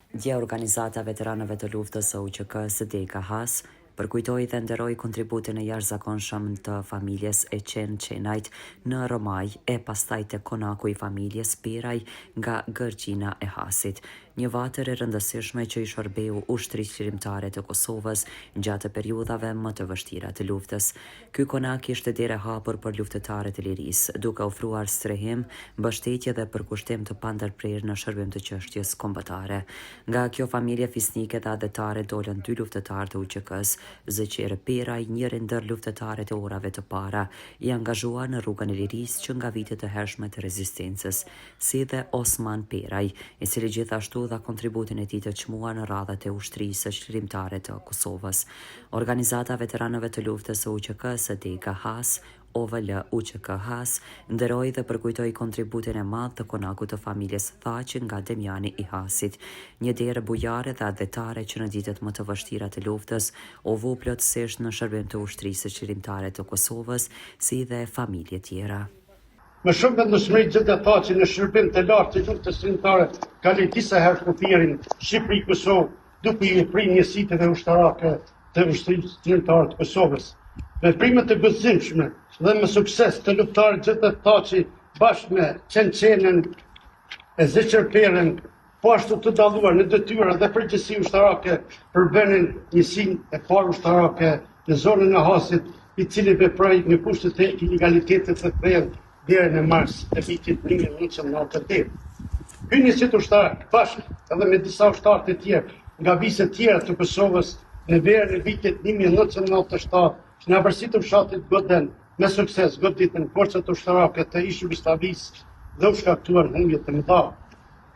Dje organizata veteranëve të luftës së UÇK-s Deka Has përkujtoi dhe nderoi kontributin e jashtëzakonshëm të familjes e Qenajt në Romaj e pastaj të konaku i familjes Peraj nga Gërgjina e Hasit, një vatër e rëndësishme që i shërbeu ushtrisë qlirimtare të Kosovës gjatë periudhave më të vështira të luftës. Ky konak ishte derë e hapur për luftëtarët e lirisë, duke ofruar strehim, mbështetje dhe përkushtim të pandërprerë në shërbim të çështjes kombëtare. Nga kjo familje fisnike dhe adhetare dolën 2 luftëtarë të UÇK-s, Zëqerë Peraj, njëri ndër luftëtarët e orave të para, i angazhuar në rrugën e lirisë që nga vitet e hershme të rezistencës, si dhe Osman Peraj, i cili gjithashtu dha kontributin e tij të çmuar në radhat e ushtrisë qlirimtare të Kosovës. Organizata veteranëve të luftës së UÇK-s Deka Has, OVL UÇK Has, nderoi dhe përkujtoi kontributin e madh të konakut të familjes Thaqi nga Demjani i Hasit, një derë bujare dhe adhetare që në ditët më të vështira të luftës u vu plotësisht në shërbim të ushtrisë qlirimtare të Kosovës, si dhe familje tjera. Me shumë vendosmëri gjithë Thaqi në shërbim të lartë të luftës qlirimtare ka lënë disa herë kufirin Shqipëri-Kosovë, duke i prirë njësitë dhe ushtarake të ushtrisë qlirimtare të Kosovës. Veprime të gëzimshme dhe me sukses të luftarit gjithë Thaqi bashkë me Qenën e Zëqerë Perën, po ashtu të dalluar në detyra dhe përgjegjësi ushtarake përbënin njësinë e parë ushtarake në zonën e Hasit, i cili veproi në kushte të ilegalitetit të thellë deri në mars të vitit 1998. Ky njësit ushtarak bashkë edhe me disa ushtarë të tjerë nga viset tjera të Kosovës në verën e vitit 1997 në afërsitë fshatit Goden me sukses goditën forcat ushtarake të ish Jugosllavisë dhe u shkaktuar humbje të mëdha.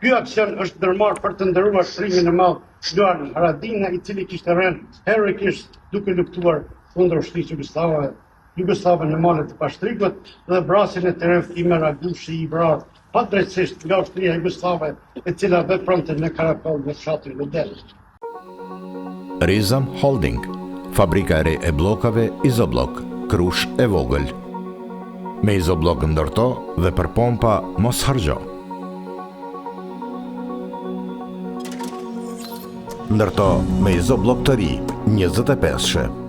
Ky aksion është ndërmarrë për të nderuar shtrimin e madh Luan Haradina, i cili kishte rënë heroikisht duke luftuar kundër ushtrisë jugoslave në malet të Pashtrikut dhe vrasjen e Teref Imer Agushi i vrarë padrejtësisht nga ushtria jugoslave, e cila vepronte në Karakol në fshatin Goden. Rizam Holding, fabrika e re e bllokave Izoblok, Krush e vogël. Me Izoblok ndërto dhe për pompa mos harxho. Ndërto me Izoblok të ri, 25.